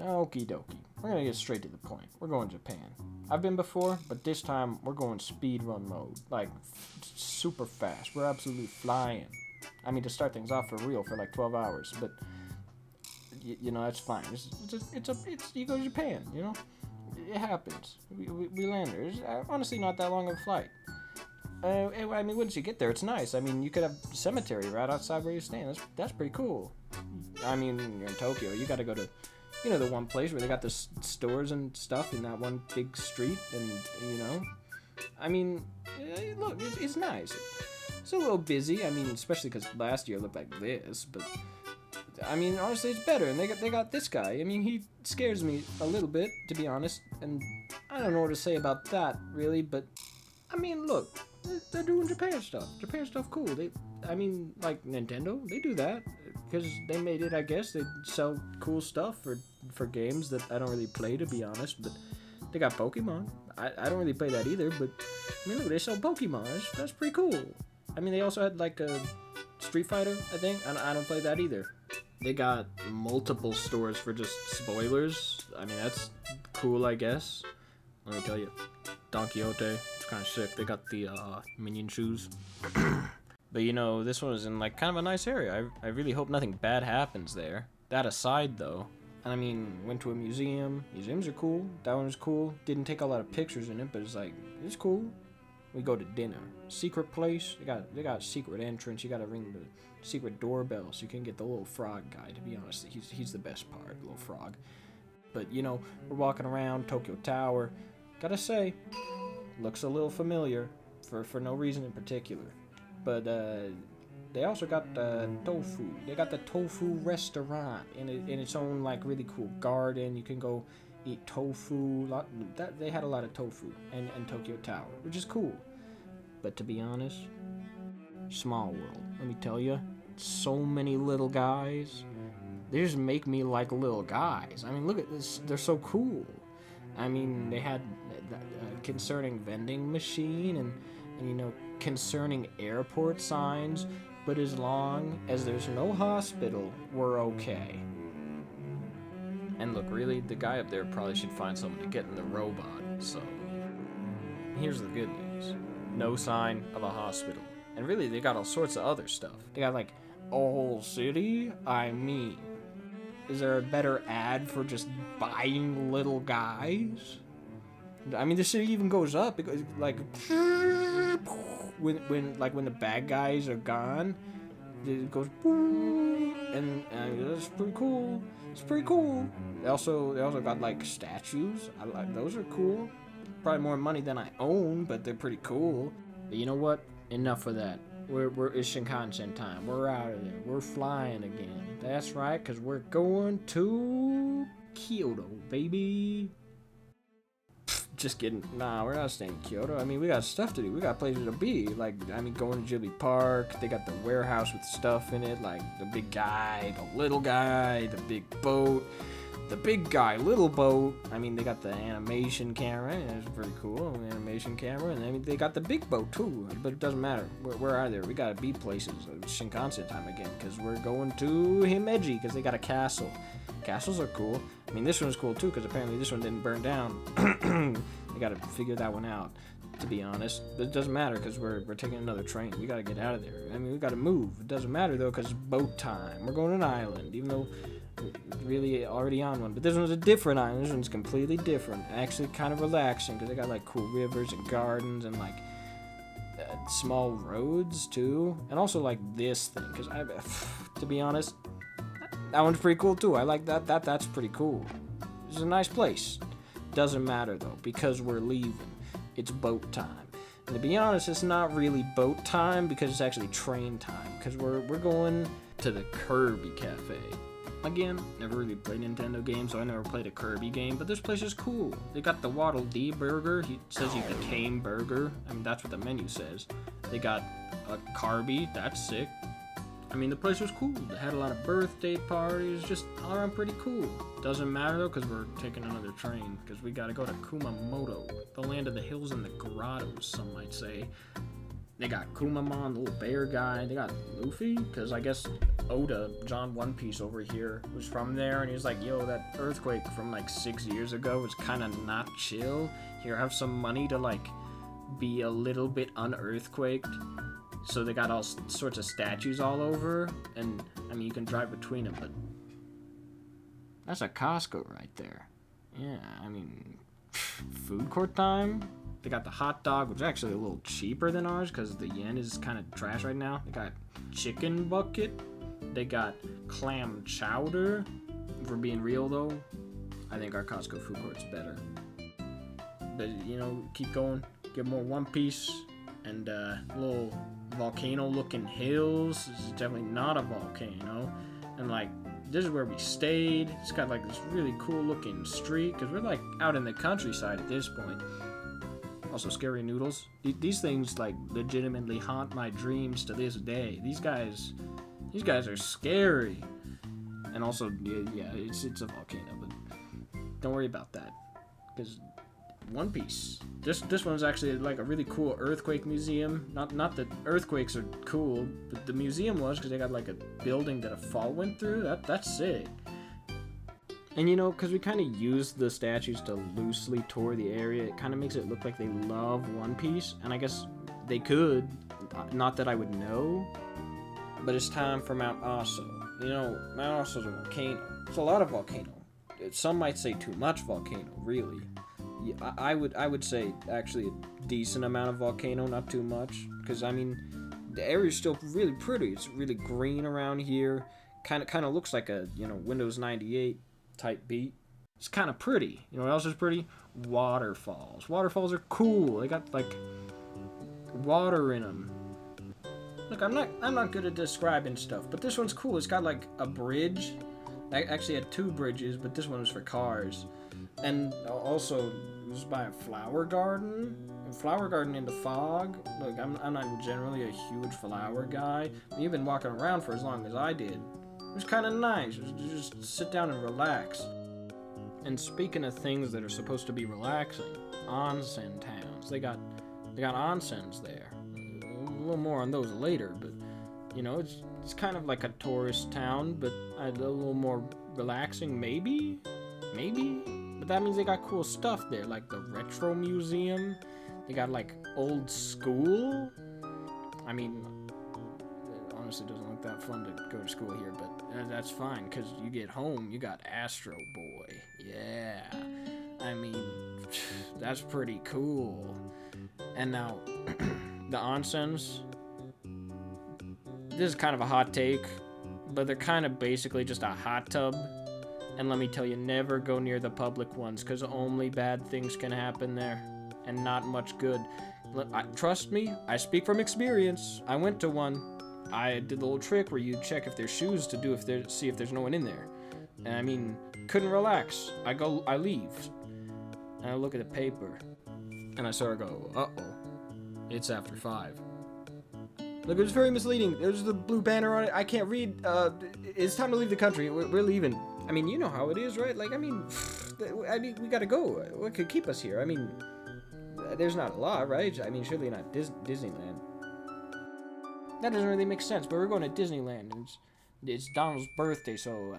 Okie dokie. We're gonna get straight to the point. We're going to Japan. I've been before, but this time we're going speed run mode. Like, super fast. We're absolutely flying. I mean, to start things off for real for like 12 hours, but you know, that's fine. It's you go to Japan, you know? It happens. We land there. It's honestly not that long of a flight. I mean, once you get there, it's nice. I mean, you could have a cemetery right outside where you're staying. That's pretty cool. I mean, you're in Tokyo. You got to go to, you know, the one place where they got the stores and stuff in that one big street, and you know, I mean, look, it's nice. It's a little busy. I mean, especially because last year looked like this, but I mean, honestly, it's better. And they got this guy. I mean, he scares me a little bit, to be honest. And I don't know what to say about that, really. But I mean, look, they're doing Japan stuff. Japan stuff, cool. I mean, like Nintendo, they do that because they made it. I guess they sell cool stuff for games that I don't really play, to be honest. But they got Pokemon. I don't really play that either. But I mean, look, they sell Pokemon. That's pretty cool. I mean, they also had like a Street Fighter, I think. I don't play that either. They got multiple stores for just spoilers. I mean, that's cool, I guess. Let me tell you, Don Quixote, it's kind of sick. They got the minion shoes. But you know, this one is in like kind of a nice area. I really hope nothing bad happens there. That aside, though, I mean, went to a museum. Museums are cool. That one was cool. Didn't take a lot of pictures in it, but it's cool. We go to dinner. Secret place. They got secret entrance. You gotta ring the secret doorbell so you can get the little frog guy. To be honest, he's the best part, little frog. But you know, we're walking around Tokyo Tower. Gotta say, looks a little familiar for no reason in particular. But they also got tofu. They got the tofu restaurant in its own like really cool garden. You can go eat tofu. They had a lot of tofu and Tokyo Tower, which is cool. But to be honest, small world. Let me tell you, so many little guys. They just make me like little guys. I mean, look at this. They're so cool. I mean, they had concerning vending machine and you know, concerning airport signs. But as long as there's no hospital, we're okay. And look, really, the guy up there probably should find someone to get in the robot, so here's the good news. No sign of a hospital. And really, they got all sorts of other stuff. They got, like, a whole city? I mean, is there a better ad for just buying little guys? I mean, the city even goes up, because, like, when the bad guys are gone, it goes boom, and that's pretty cool. It's pretty cool. They also got like statues. I like those are cool. Probably more money than I own, but they're pretty cool. But you know what? Enough of that. It's Shinkansen time. We're out of there. We're flying again. That's right, cause we're going to Kyoto, baby. Just kidding. Nah, we're not staying in Kyoto. I mean, we got stuff to do. We got places to be. Like, I mean, going to Ghibli Park. They got the warehouse with stuff in it. Like, the big guy, the little guy, the big boat, the big guy, little boat. I mean, they got the animation camera. It's pretty cool. Animation camera. And I mean, they got the big boat, too. But it doesn't matter. Where are they? We got to be places. It's Shinkansen time again. Because we're going to Himeji. Because they got a castle. Castles are cool. I mean, this one's cool too, because apparently this one didn't burn down. We gotta figure that one out, to be honest. But it doesn't matter, because we're taking another train. We gotta get out of there. I mean, we gotta move. It doesn't matter, though, because it's boat time. We're going to an island, even though we're really already on one. But this one's a different island. This one's completely different. Actually kind of relaxing, because they got, like, cool rivers and gardens and, like, small roads, too. And also, like, this thing, because to be honest, that one's pretty cool too. I like that. That's pretty cool. It's a nice place. Doesn't matter though, because we're leaving. It's boat time. And to be honest, it's not really boat time because it's actually train time. Because we're going to the Kirby Cafe. Again, never really played Nintendo games, so I never played a Kirby game. But this place is cool. They got the Waddle Dee burger. He says you became burger. I mean, that's what the menu says. They got a Carby. That's sick. I mean, the place was cool. They had a lot of birthday parties, just all around pretty cool. Doesn't matter though, because we're taking another train, because we gotta go to Kumamoto, the land of the hills and the grottos, some might say. They got Kumamon, the little bear guy. They got Luffy, because I guess Oda, John One Piece over here, was from there, and he was like, yo, that earthquake from like 6 years ago was kind of not chill. Here, have some money to like be a little bit unearthquaked. So they got all sorts of statues all over, and I mean, you can drive between them, but that's a Costco right there. Yeah, I mean, food court time. They got the hot dog, which is actually a little cheaper than ours because the yen is kind of trash right now. They got chicken bucket. They got clam chowder. For being real though, I think our Costco food court's better. But you know, keep going. Get more One Piece and little volcano-looking hills. This is definitely not a volcano. And like, this is where we stayed. It's got like this really cool-looking street because we're like out in the countryside at this point. Also, scary noodles. These things like legitimately haunt my dreams to this day. These guys are scary. And also, yeah, it's a volcano, but don't worry about that, because One Piece. This one's actually like a really cool earthquake museum. Not that earthquakes are cool, but the museum was, because they got like a building that a fall went through. That's sick. And you know, because we kind of used the statues to loosely tour the area, it kind of makes it look like they love One Piece. And I guess they could, not that I would know, but it's time for Mount Aso. You know, Mount Aso's a volcano. It's a lot of volcano. Some might say too much volcano, really. Yeah, I would say actually a decent amount of volcano, not too much. Because, I mean, the area's still really pretty. It's really green around here. Kind of looks like a, you know, Windows 98 type beat. It's kind of pretty. You know what else is pretty? Waterfalls. Waterfalls are cool. They got like water in them. Look, I'm not good at describing stuff, but this one's cool. It's got like a bridge. I actually had 2 bridges, but this one was for cars. And also, it was by a flower garden. A flower garden in the fog. Look, I'm not generally a huge flower guy. But you've been walking around for as long as I did. It was kind of nice. Just sit down and relax. And speaking of things that are supposed to be relaxing, onsen towns. They got onsens there. A little more on those later, but you know, it's kind of like a tourist town, but a little more relaxing, maybe. But that means they got cool stuff there, like the retro museum. They got like old school. I mean, it honestly doesn't look that fun to go to school here, but that's fine, because you get home, you got Astro Boy. Yeah, I mean, that's pretty cool. And now, the onsens, this is kind of a hot take, but they're kind of basically just a hot tub. And let me tell you, never go near the public ones, because only bad things can happen there, and not much good. Trust me, I speak from experience. I went to one. I did the little trick where you check if there's shoes to do see if there's no one in there. And I mean, couldn't relax. I leave. And I look at the paper, and I sort of go, uh-oh, it's after 5. Look, it was very misleading. There's the blue banner on it. I can't read. It's time to leave the country. We're leaving. I mean, you know how it is, right? Like, I mean, we gotta go. What could keep us here? I mean, there's not a lot, right? I mean, surely not Disneyland. That doesn't really make sense, but we're going to Disneyland, and it's Donald's birthday, so,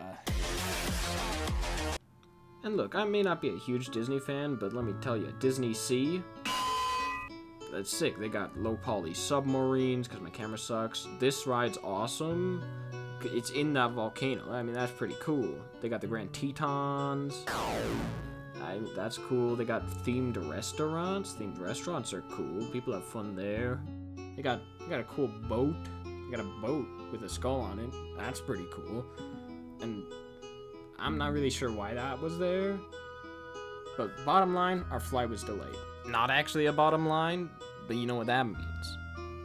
And look, I may not be a huge Disney fan, but let me tell you, Disney Sea, that's sick. They got low poly submarines, because my camera sucks. This ride's awesome. It's in that volcano. I mean, that's pretty cool. They got the Grand Tetons. That's cool. They got themed restaurants. Themed restaurants are cool. People have fun there. They got a cool boat. They got a boat with a skull on it. That's pretty cool. And I'm not really sure why that was there. But bottom line, our flight was delayed. Not actually a bottom line, but you know what that means.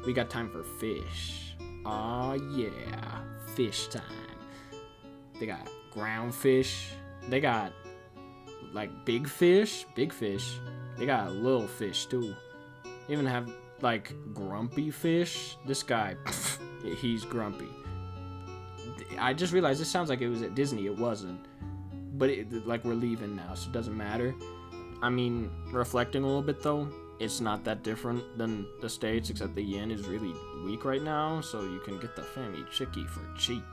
We got time for fish. Aw, yeah. Fish time. They got ground fish. They got like big fish. They got little fish too. They even have like grumpy fish. This guy, he's grumpy. I just realized this sounds like it was at Disney. It wasn't. But like we're leaving now, so it doesn't matter. I mean, reflecting a little bit though, it's not that different than the States, except the yen is really weak right now, so you can get the Fami Chicky for cheap.